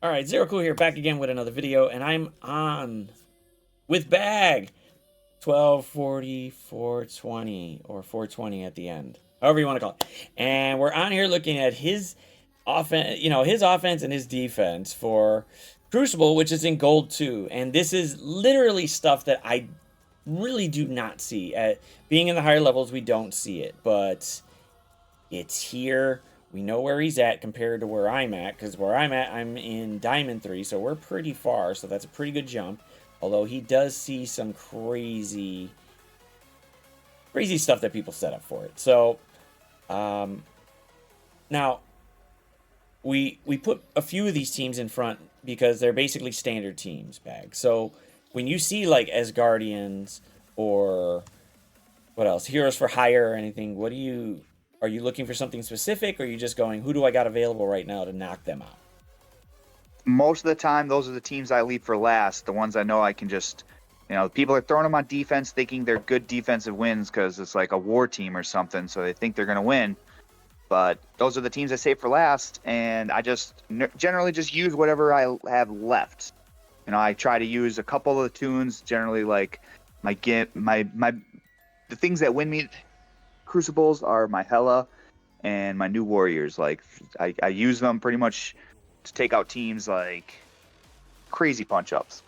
All right, Zero Cool here, back again with another video, and I'm on with bag 124420 or 420 at the end, however you want to call it. And we're on here looking at his offense, his offense and his defense for Crucible, which is in gold 2. And this is literally stuff that I really do not see. At being in the higher levels, we don't see it, but it's here. We know where he's at compared to where I'm at, because where I'm at, I'm in Diamond 3, so we're pretty far, so that's a pretty good jump. Although he does see some crazy stuff that people set up for it. So, now, we put a few of these teams in front because they're basically standard teams, Bag. So, when you see, like, Asgardians or, what else, Heroes for Hire or anything, what do you... Are you looking for something specific, or are you just going, who do I got available right now to knock them out? Most of the time, those are the teams I leave for last. The ones I know I can just, people are throwing them on defense thinking they're good defensive wins because it's like a war team or something, so they think they're going to win. But those are the teams I save for last, and I just generally just use whatever I have left. I try to use a couple of the tunes, generally like the things that win me Crucibles are my Hela and my new Warriors. Like I use them pretty much to take out teams like crazy punch-ups.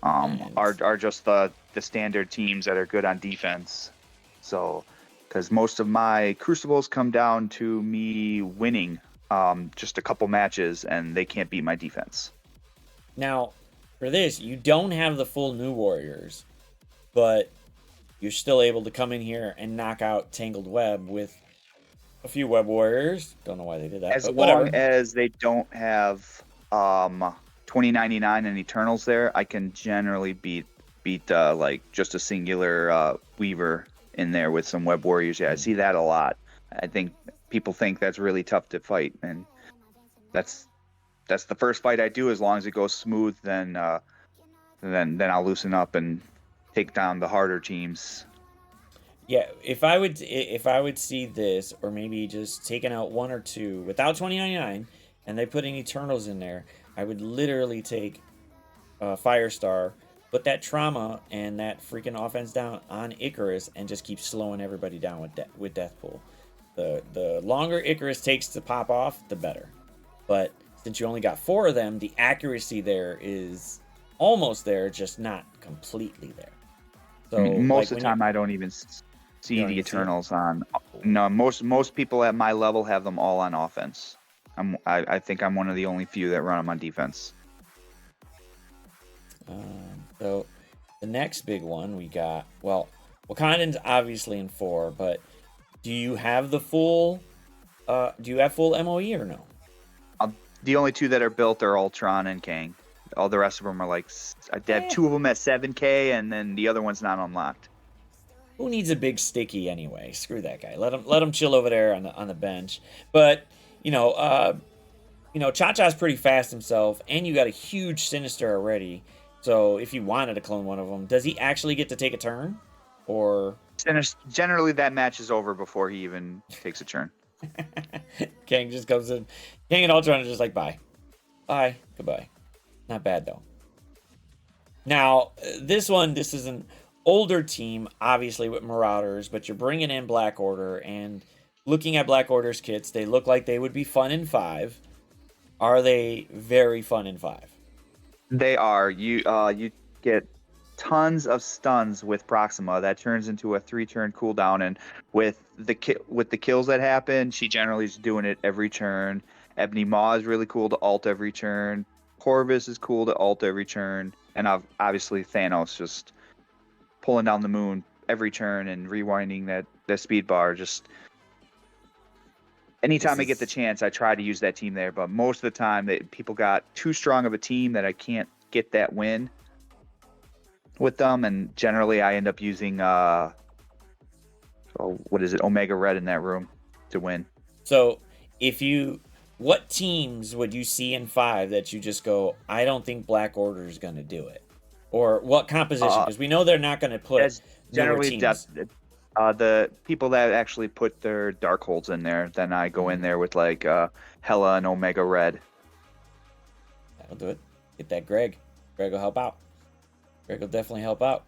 Are just the standard teams that are good on defense. So because most of my Crucibles come down to me winning just a couple matches, and they can't beat my defense. Now, for this, you don't have the full new Warriors, but you're still able to come in here and knock out Tangled Web with a few Web Warriors. Don't know why they did that, As but long whatever. as they don't have 2099 and Eternals there, I can generally beat like just a singular Weaver in there with some Web Warriors. Yeah, I see that a lot. I think people think that's really tough to fight, and that's the first fight I do. As long as it goes smooth, then I'll loosen up and take down the harder teams. Yeah, if I would see this, or maybe just taking out one or two without 2099, and they put in Eternals in there, I would literally take Firestar, put that trauma and that freaking offense down on Icarus, and just keep slowing everybody down with Deathpool. The longer Icarus takes to pop off, the better. But since you only got 4 of them, the accuracy there is almost there, just not completely there. So most of the time, I don't even see the Eternals on. No, most people at my level have them all on offense. I think I'm one of the only few that run them on defense. So the next big one we got, well, Wakandan's obviously in 4, but do you have the full? Do you have full MOE or no? The only 2 that are built are Ultron and Kang. All the rest of them are like, I have 2 of them at 7K, and then the other one's not unlocked. Who needs a big sticky anyway? Screw that guy. Let him chill over there on the bench. But Cha-Cha's pretty fast himself, and you got a huge Sinister already. So if you wanted to clone one of them, does he actually get to take a turn, or? Generally, that match is over before he even takes a turn. Kang just comes in. Kang and Ultron are just like, bye, goodbye. Not bad, though. Now, this is an older team, obviously, with Marauders, but you're bringing in Black Order, and looking at Black Order's kits, they look like they would be fun in 5. Are they very fun in 5? They are. You get tons of stuns with Proxima. That turns into a 3-turn cooldown, and with the kills that happen, she generally is doing it every turn. Ebony Maw is really cool to ult every turn. Corvus is cool to ult every turn, and obviously Thanos just pulling down the moon every turn and rewinding that speed bar. Just anytime I get the chance, I try to use that team there. But most of the time, people got too strong of a team that I can't get that win with them, and generally I end up using Omega Red in that room to win. So what teams would you see in 5 that you just go, I don't think Black Order is going to do it? Or what composition? Because we know they're not going to put generally The people that actually put their darkholds in there, then I go in there with like Hela and Omega Red. That'll do it. Get that Greg. Greg will help out. Greg will definitely help out.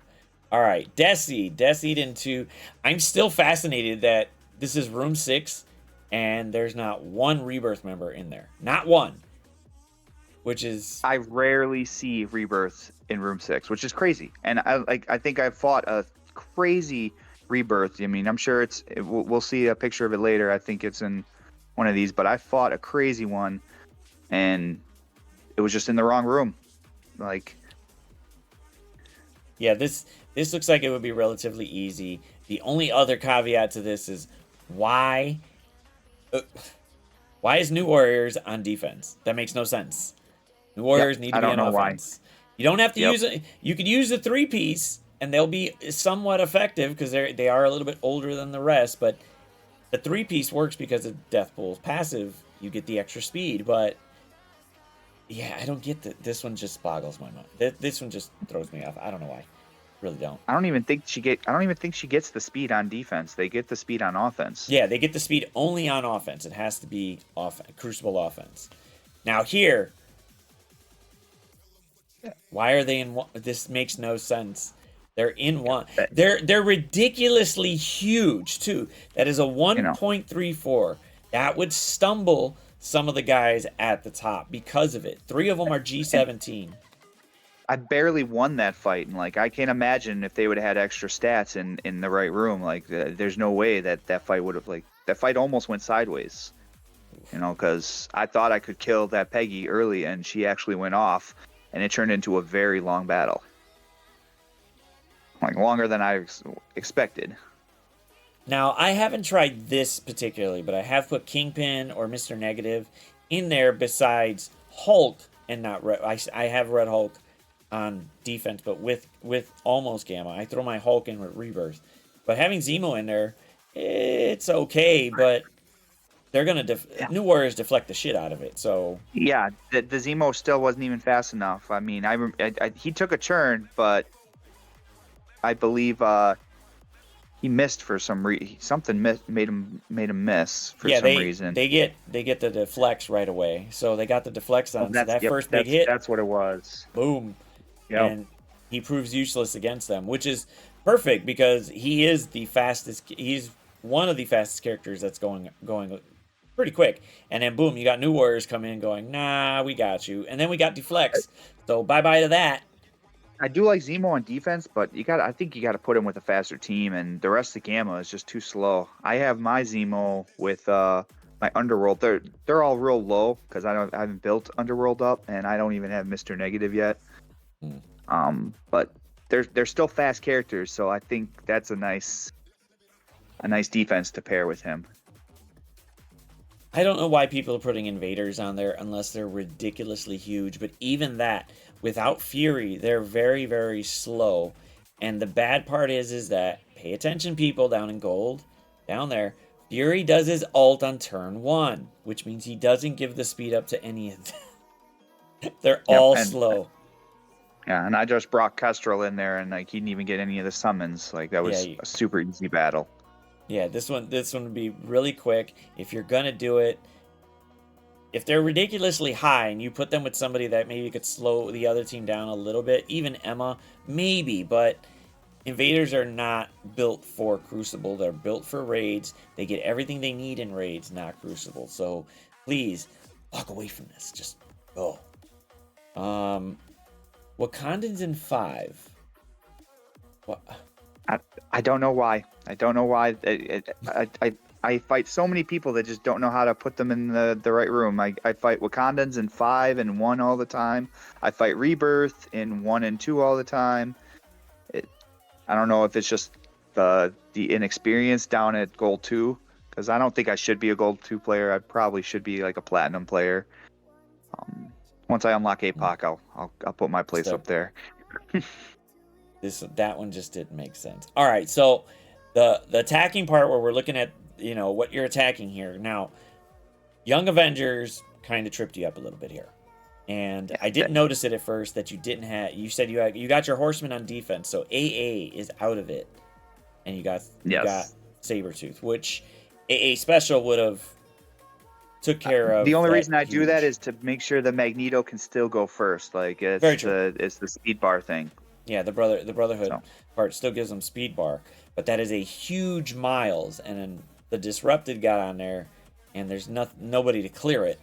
All right, Desi into. I'm still fascinated that this is room 6, and there's not one Rebirth member in there. Not one. Which is. I rarely see Rebirth in room 6, which is crazy. And I think I've fought a crazy Rebirth. I mean, I'm sure we'll see a picture of it later. I think it's in one of these, but I fought a crazy one, and it was just in the wrong room. Like, yeah, this looks like it would be relatively easy. The only other caveat to this is why is New Warriors on defense? That makes no sense. New Warriors need to be on offense. Why. You don't have to use it. You could use the 3-piece, and they'll be somewhat effective because they are a little bit older than the rest. But the 3-piece works because of Deathpool's passive. You get the extra speed, but yeah, I don't get that. This one just boggles my mind. This one just throws me off. I don't know why. Really don't. I don't even think she gets the speed on defense. They get the speed on offense. Yeah, they get the speed only on offense. It has to be Crucible offense. Now here, why are they in one? This makes no sense. They're in one. They're ridiculously huge too. That is a 1.34. That would stumble some of the guys at the top because of it. 3 of them are G17. I barely won that fight, and like I can't imagine if they would have had extra stats in the right room. Like there's no way that fight would have that fight almost went sideways. You know, because I thought I could kill that Peggy early, and she actually went off, and it turned into a very long battle. Like longer than I expected. Now, I haven't tried this particularly, but I have put Kingpin or Mr. Negative in there besides Hulk and not Red. I have Red Hulk on defense, but with almost Gamma. I throw my Hulk in with Rebirth. But having Zemo in there, it's okay, but they're going to New Warriors deflect the shit out of it. So yeah, the Zemo still wasn't even fast enough. I mean, he took a turn, but I believe he missed for some reason. Something made him miss for some reason. They get the deflects right away. So they got the deflects on. So that first big hit. That's what it was. Boom. Yep. And he proves useless against them, which is perfect because he is the fastest. He's one of the fastest characters that's going pretty quick. And then boom, you got New Warriors come in going, nah, we got you. And then we got deflects. So bye-bye to that. I do like Zemo on defense, but I think you got to put him with a faster team, and the rest of Gamma is just too slow. I have my Zemo with my Underworld. They're all real low because I haven't built Underworld up, and I don't even have Mr. Negative yet. But they're still fast characters, so I think that's a nice defense to pair with him. I don't know why people are putting invaders on there unless they're ridiculously huge, but even that, without Fury, they're very, very slow. And the bad part is that, pay attention people down in gold, down there, Fury does his ult on turn 1, which means he doesn't give the speed up to any of them. They're all slow. Yeah, and I just brought Kestrel in there, and like he didn't even get any of the summons. Like that was a super easy battle. Yeah, this one would be really quick. If you're gonna do it, if they're ridiculously high and you put them with somebody that maybe could slow the other team down a little bit, even Emma, maybe, but invaders are not built for Crucible. They're built for raids. They get everything they need in raids, not Crucible. So please walk away from this. Just go. Wakandans in 5. What? I don't know why. I don't know why. I fight so many people that just don't know how to put them in the right room. I fight Wakandans in 5 and 1 all the time. I fight Rebirth in 1 and 2 all the time. I don't know if it's just the inexperience down at Gold 2, because I don't think I should be a Gold 2 player. I probably should be like a Platinum player. Once I unlock APOC, I'll put my place up there. That one just didn't make sense. All right, so the attacking part where we're looking at what you're attacking here. Now, Young Avengers kind of tripped you up a little bit here, and I didn't notice it at first that you didn't have. You said you got your Horseman on defense, so AA is out of it. and you got Yes. Sabretooth, which a special would have took care of. The only that reason I do that huge- is to make sure the Magneto can still go first. Like Very true. it's the speed bar thing. Yeah, the Brotherhood So part still gives them speed bar, but that is a huge miles, and then the Disrupted got on there, and there's nobody to clear it,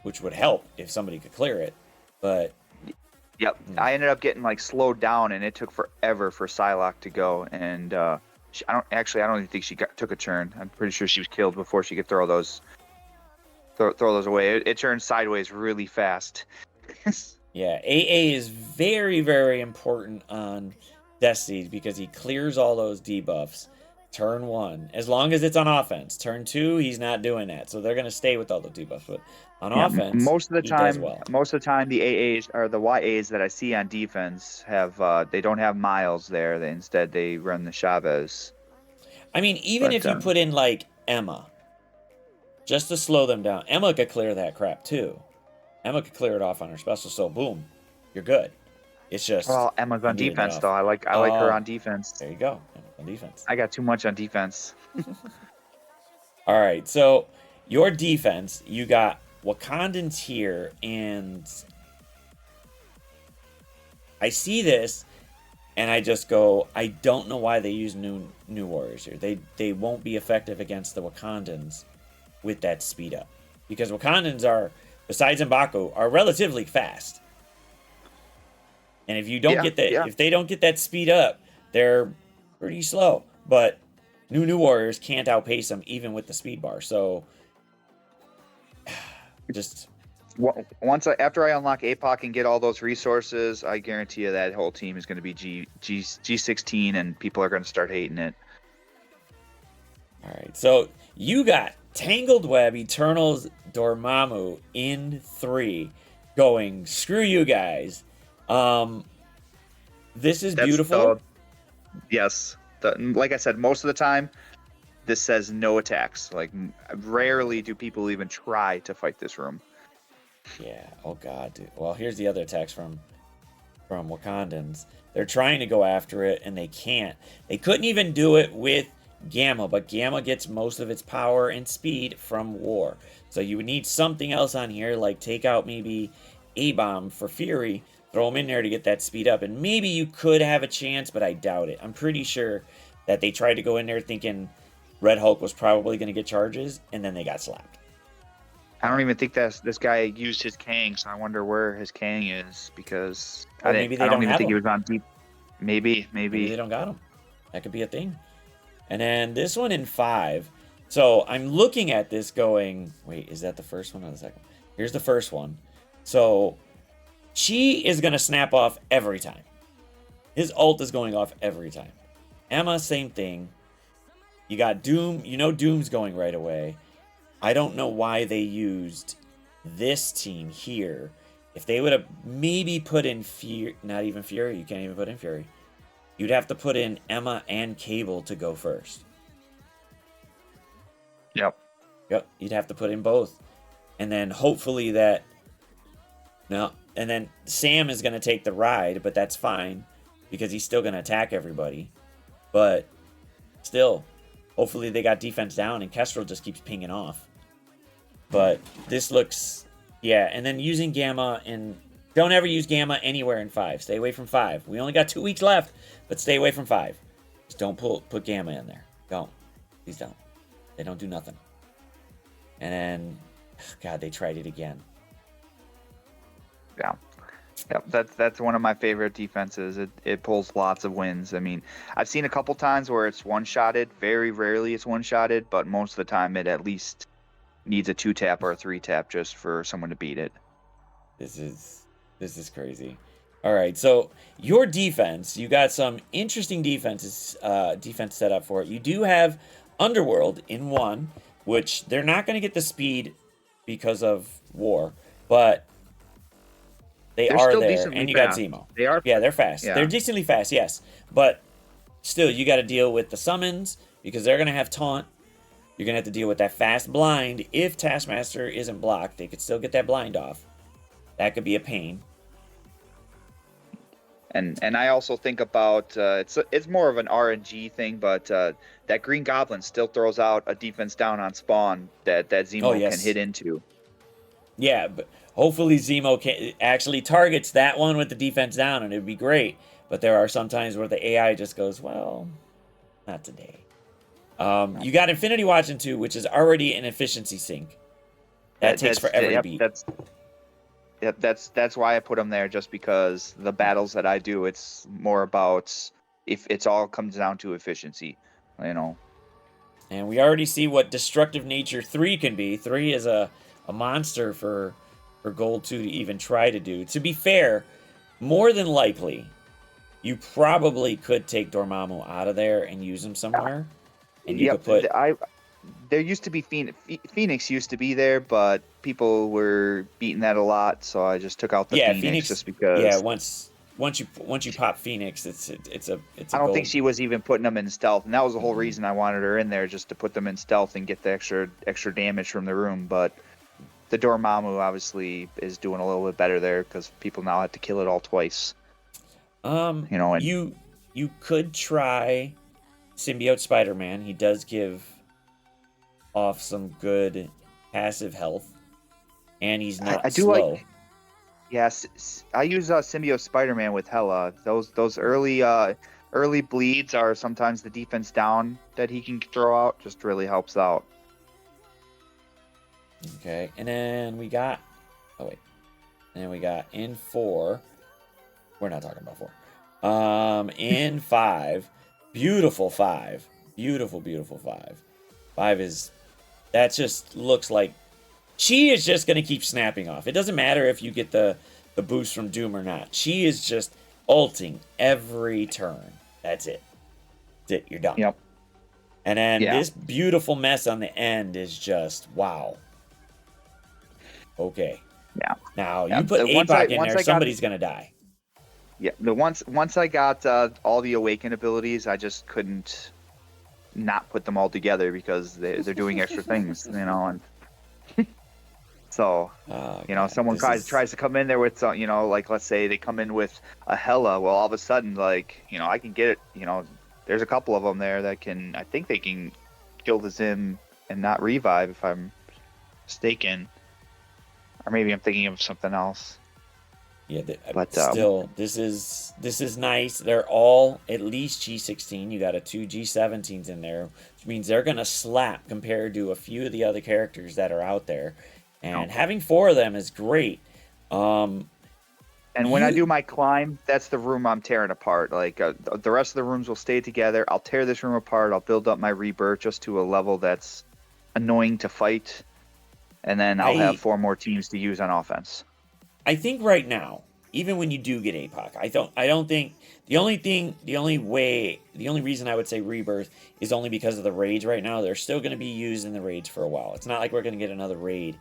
which would help if somebody could clear it, but yep, I ended up getting like slowed down, and it took forever for Psylocke to go. And I don't even think she took a turn. I'm pretty sure she was killed before she could throw those away. It turned sideways really fast. yeah, AA is very, very important on Death Seed because he clears all those debuffs. Turn 1, as long as it's on offense. Turn 2, he's not doing that, so they're going to stay with all the debuffs. But on offense, most of the he time, does well. the AAs or the YAs that I see on defense have they don't have Miles there. Instead they run the Chavez. I mean, even if you put in like Emma, just to slow them down, Emma could clear that crap too. Emma could clear it off on her special, so boom, you're good. It's just Emma's on defense though. I like her on defense. There you go, Emma's on defense. I got too much on defense. All right, so your defense, you got Wakandans here, and I see this, and I just go, I don't know why they use new warriors here. They won't be effective against the Wakandans with that speed up, because Wakandans are, besides M'Baku, are relatively fast. And if you don't get that, if they don't get that speed up, they're pretty slow. But new warriors can't outpace them even with the speed bar. So just after I unlock APOC and get all those resources, I guarantee you that whole team is going to be G16, and people are going to start hating it. All right, so you got Tangled Web, Eternals, Dormammu in 3, going screw you guys. This is beautiful. Yes, like I said, most of the time, this says no attacks. Like rarely do people even try to fight this room. Yeah. Oh god, dude. Well, here's the other attacks from Wakandans. They're trying to go after it and they can't. They couldn't even do it with Gamma, but Gamma gets most of its power and speed from War. So you would need something else on here, like take out maybe A-Bomb for Fury, throw him in there to get that speed up, and maybe you could have a chance, but I doubt it. I'm pretty sure that they tried to go in there thinking Red Hulk was probably going to get charges, and then they got slapped. I don't even think this guy used his Kang, so I wonder where his Kang is, because I don't even think he was on deep. Maybe they don't got him. That could be a thing. And then this one in 5. So I'm looking at this going, wait, is that the first one or the second? Here's the first one. So Chi is going to snap off every time. His ult is going off every time. Emma, same thing. You got Doom. You know Doom's going right away. I don't know why they used this team here. If they would have maybe put in Fury, not even Fury, you can't even put in Fury. You'd have to put in Emma and Cable to go first. Yep, you'd have to put in both. And then hopefully that... No, and then Sam is going to take the ride, but that's fine, because he's still going to attack everybody. But still, hopefully they got defense down, and Kestrel just keeps pinging off. But this looks... Yeah, and then using Gamma in... Don't ever use Gamma anywhere in 5. Stay away from 5. We only got 2 weeks left, but stay away from 5. Just don't put Gamma in there. Don't. Please don't. They don't do nothing. And then... God, they tried it again. Yeah. Yep, that's one of my favorite defenses. It pulls lots of wins. I mean, I've seen a couple times where it's one-shotted. Very rarely it's one-shotted, but most of the time it at least needs a 2-tap or a 3-tap just for someone to beat it. This is crazy. All right, so your defense, you got some interesting defense set up for it. You do have Underworld in 1, which they're not going to get the speed because of War, but they're are still there, and you fast. Got Zemo. They are. Yeah, they're fast. Yeah. They're decently fast, yes. But still, you got to deal with the summons because they're going to have taunt. You're going to have to deal with that fast blind. If Taskmaster isn't blocked, they could still get that blind off. That could be a pain. And I also think about it's more of an RNG thing, but that Green Goblin still throws out a defense down on spawn that Oh, Zemo can hit yes. into. Yeah, but hopefully Zemo actually targets that one with the defense down, and it'd be great. But there are some times where the AI just goes, well, not today. You got Infinity Watch into, which is already an efficiency sink. That takes forever to beat. That's why I put them there, just because the battles that I do, it's more about if it's all comes down to efficiency, you know. And we already see what Destructive Nature 3 can be. 3 is a monster for Gold 2 to even try to do. To be fair, more than likely, you probably could take Dormammu out of there and use him somewhere. And you could put... There used to be Phoenix used to be there, but people were beating that a lot, so I just took out the Phoenix just because. Yeah, once you pop Phoenix, it's a I don't think she was even putting them in stealth, and that was the whole reason I wanted her in there, just to put them in stealth and get the extra damage from the room. But the Dormammu obviously is doing a little bit better there because people now have to kill it all twice. You know, and you could try Symbiote Spider-Man. He does give off some good passive health, and he's not slow. Yes, I use Symbiote Spider-Man with Hela. Those early bleeds are sometimes the defense down that he can throw out. Just really helps out. Okay, and then we got... Oh, wait. And then we got in 4. We're not talking about 4. In 5. Beautiful 5. Beautiful 5. 5 is... That just looks like... She is just going to keep snapping off. It doesn't matter if you get the boost from Doom or not. She is just ulting every turn. That's it. That's it. You're done. Yep. And then this beautiful mess on the end is just... Wow. Okay. Yeah. Now, you put APOC in there, somebody's going to die. Yeah. Once I got all the Awaken abilities, I just couldn't not put them all together because they're doing extra things, you know. And so, someone tries to come in there with, like, let's say they come in with a Hela. Well, all of a sudden, like, I can get it. There's a couple of them there that I think they can kill the Zim and not revive, if I'm mistaken. Or maybe I'm thinking of something else. Yeah, but still, this is nice. They're all at least G16. You got 2 G17s in there, which means they're gonna slap compared to a few of the other characters that are out there. And having 4 of them is great. And when I do my climb, that's the room I'm tearing apart. Like the rest of the rooms will stay together. I'll tear this room apart. I'll build up my rebirth just to a level that's annoying to fight, and then I'll have 4 more teams to use on offense. I think right now, even when you do get APOC, I don't think the only reason I would say Rebirth is only because of the raids right now. They're still going to be used in the raids for a while. It's not like we're going to get another raid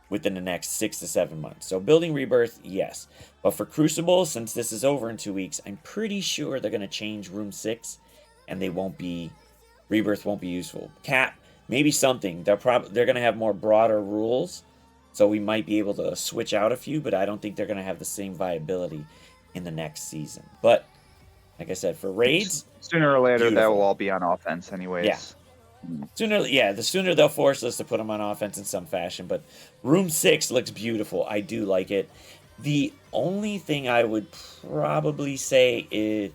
within the next 6 to 7 months. So building Rebirth, yes. But for Crucible, since this is over in 2 weeks, I'm pretty sure they're going to change Room 6, and Rebirth won't be useful. Cap, maybe something. They're going to have more broader rules. So we might be able to switch out a few, but I don't think they're going to have the same viability in the next season. But, like I said, for raids... Sooner or later, that will all be on offense anyways. Yeah. The sooner they'll force us to put them on offense in some fashion. But Room 6 looks beautiful. I do like it. The only thing I would probably say is...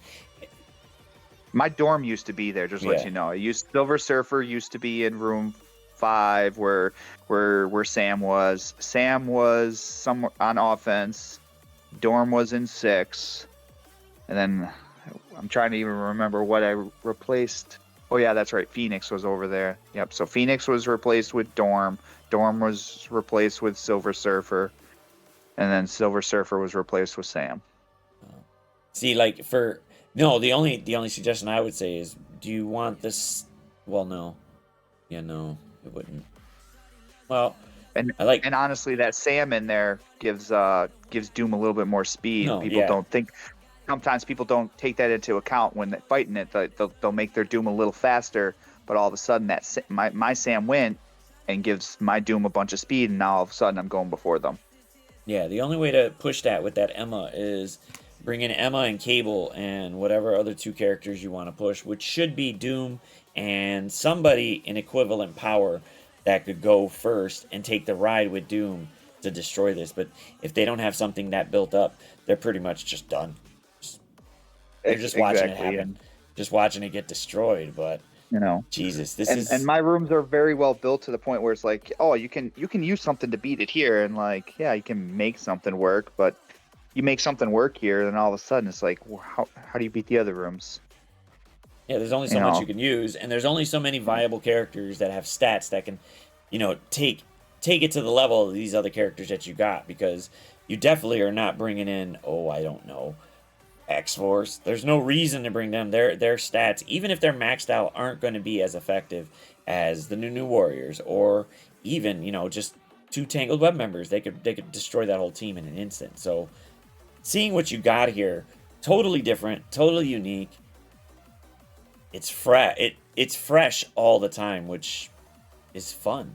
My dorm used to be there, just to let you know. Silver Surfer used to be in Room 5 where Sam was. Sam was somewhere on offense. Dorm was in 6. And then I'm trying to even remember what I replaced. Oh yeah, that's right. Phoenix was over there. Yep. So Phoenix was replaced with Dorm. Dorm was replaced with Silver Surfer. And then Silver Surfer was replaced with Sam. See, like the only suggestion I would say is, do you want this? Well, no. Yeah, no. It wouldn't. Well, and honestly, that Sam in there gives Doom a little bit more speed. Don't think. Sometimes people don't take that into account when they're fighting it. They'll make their Doom a little faster, but all of a sudden my Sam went and gives my Doom a bunch of speed, and now all of a sudden I'm going before them. Yeah, the only way to push that with that Emma is bring in Emma and Cable and whatever other 2 characters you want to push, which should be Doom and somebody in equivalent power that could go first and take the ride with Doom to destroy this. But if they don't have something that built up, they're pretty much just done. You're just watching it happen, just watching it get destroyed. But you know, Jesus, and my rooms are very well built to the point where it's like, oh, you can use something to beat it here, and like, yeah, you can make something work, but you make something work here, then all of a sudden it's like, well, how do you beat the other rooms? Yeah, there's only so much you can use, and there's only so many viable characters that have stats that can, take it to the level of these other characters that you got, because you definitely are not bringing in, I don't know, X-Force. There's no reason to bring them. Their stats, even if they're maxed out, aren't going to be as effective as the new Warriors, or even, just 2 Tangled Web members. They could destroy that whole team in an instant. So seeing what you got here, totally different, totally unique. It's fresh all the time, which is fun.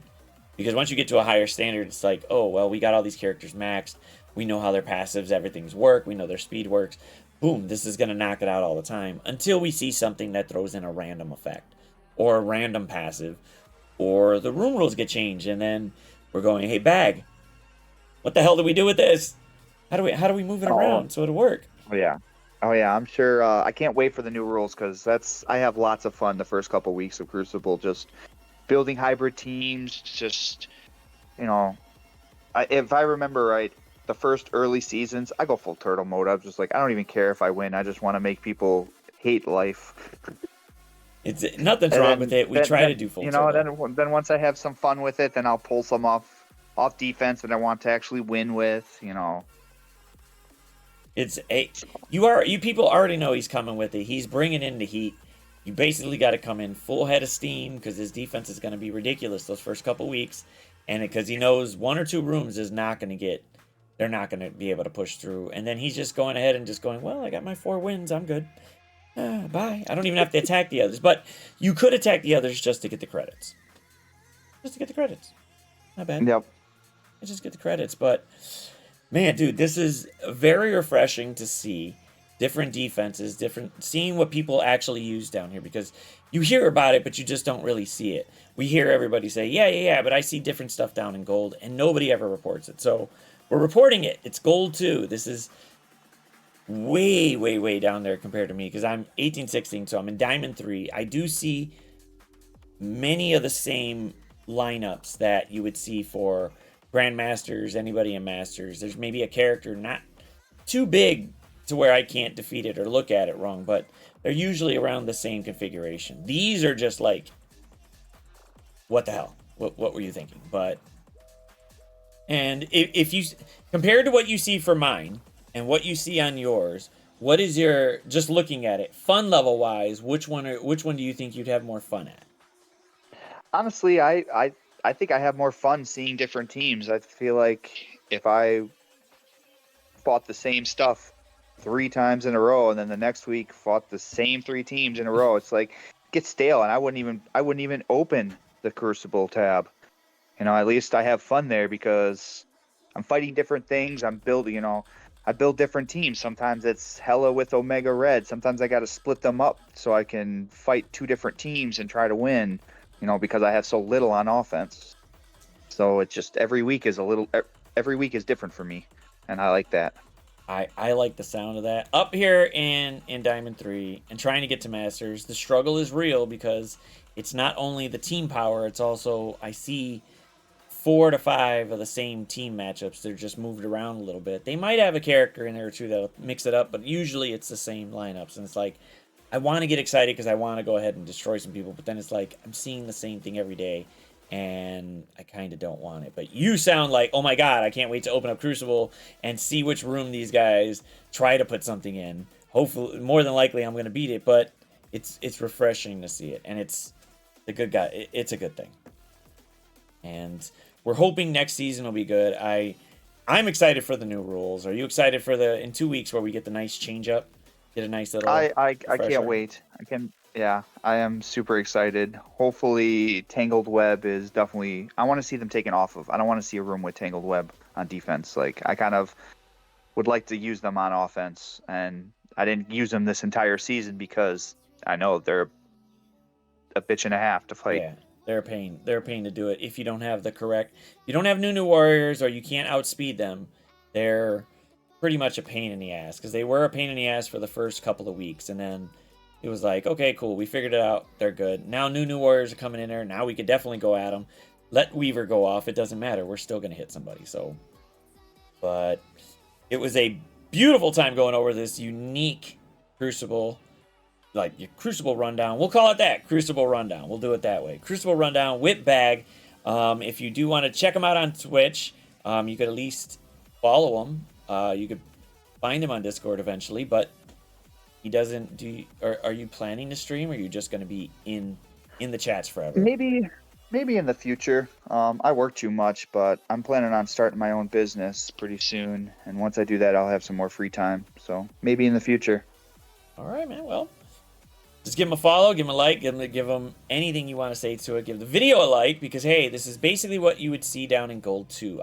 Because once you get to a higher standard, it's like, oh, well, we got all these characters maxed. We know how their passives, everything's work. We know their speed works. Boom, this is going to knock it out all the time. Until we see something that throws in a random effect. Or a random passive. Or the room rules get changed. And then we're going, hey, Bag, what the hell do we do with this? How do we move it around so it'll work? Oh yeah, I'm sure. I can't wait for the new rules, because I have lots of fun the first couple weeks of Crucible, just building hybrid teams. Just if I remember right, the first early seasons, I go full turtle mode. I'm just like, I don't even care if I win. I just want to make people hate life. It's nothing's wrong with it. We try to do full turtle. Then once I have some fun with it, then I'll pull some off defense that I want to actually win with. You people already know he's coming with it. He's bringing in the heat. You basically got to come in full head of steam, because his defense is going to be ridiculous those first couple weeks, and because he knows 1 or 2 rooms is not going to get. They're not going to be able to push through, and then he's just going ahead and just going, well, I got my 4 wins, I'm good. Bye. I don't even have to attack the others, but you could attack the others just to get the credits. Just to get the credits. Not bad. Yep. Just get the credits, but. Man, dude, this is very refreshing to see different defenses, seeing what people actually use down here, because you hear about it, but you just don't really see it. We hear everybody say, yeah, but I see different stuff down in gold, and nobody ever reports it. So we're reporting it. It's gold too. This is way, way, way down there compared to me, because I'm 18, 16, so I'm in Diamond 3. I do see many of the same lineups that you would see for Grandmasters, anybody in Masters. There's maybe a character not too big to where I can't defeat it or look at it wrong, but they're usually around the same configuration. These are just like, what the hell? What were you thinking? And if you, compared to what you see for mine and what you see on yours, what is your, just looking at it, fun level wise, which one do you think you'd have more fun at? Honestly, I think I have more fun seeing different teams. I feel like if I fought the same stuff 3 times in a row, and then the next week fought the same 3 teams in a row, it's like, it gets stale, and I wouldn't even open the Crucible tab. At least I have fun there, because I'm fighting different things. I'm building, I build different teams. Sometimes it's Hella with Omega Red. Sometimes I got to split them up so I can fight 2 different teams and try to win. Because I have so little on offense. So it's just every week is different for me, and I like that. I like the sound of that. Up here in Diamond 3 and trying to get to Masters, the struggle is real, because it's not only the team power, it's also, I see 4 to 5 of the same team matchups. They're just moved around a little bit. They might have a character in there or 2 that'll mix it up, but usually it's the same lineups, and it's like, I want to get excited because I want to go ahead and destroy some people, but then it's like, I'm seeing the same thing every day, and I kind of don't want it. But you sound like, oh my god, I can't wait to open up Crucible and see which room these guys try to put something in. Hopefully, more than likely, I'm going to beat it, but it's refreshing to see it, and it's a good guy. It's a good thing. And we're hoping next season will be good. I'm excited for the new rules. Are you excited for in 2 weeks where we get the nice change up? Get a nice little. I can't wait. I am super excited. Hopefully, Tangled Web is definitely. I want to see them taken off of. I don't want to see a room with Tangled Web on defense. Like, I would like to use them on offense, and I didn't use them this entire season because I know they're a bitch and a half to fight. Yeah, they're a pain. They're a pain to do it if you don't have the correct. If you don't have new warriors or you can't outspeed them, they're pretty much a pain in the ass, because they were a pain in the ass for the first couple of weeks, and then it was like, okay, cool, we figured it out. They're good. Now new warriors are coming in there. Now we could definitely go at them. Let Weaver go off. It doesn't matter. We're still going to hit somebody. So, but it was a beautiful time going over this unique Crucible, like your Crucible rundown. We'll call it that, Crucible rundown. We'll do it that way. Crucible rundown with Bag. If you do want to check them out on Twitch, you could at least follow him. You could find him on Discord eventually, but he doesn't do. Are you planning to stream, or are you just going to be in the chats forever? Maybe in the future. I work too much, but I'm planning on starting my own business pretty soon, and once I do that, I'll have some more free time. So maybe in the future. All right, man. Well, just give him a follow, give him a like, give him anything you want to say to it. Give the video a like, because hey, this is basically what you would see down in Gold 2.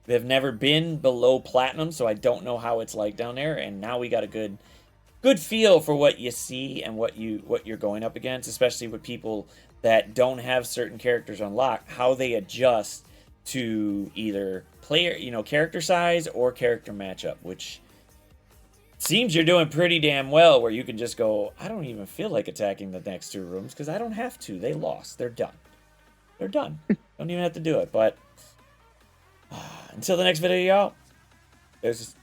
They've never been below Platinum, so I don't know how it's like down there. And now we got a good feel for what you see and what you're going up against, especially with people that don't have certain characters unlocked, how they adjust to either player, character size or character matchup, which seems you're doing pretty damn well, where you can just go, I don't even feel like attacking the next two rooms because I don't have to. They lost. They're done. They're done. Don't even have to do it. But until the next video, y'all, there's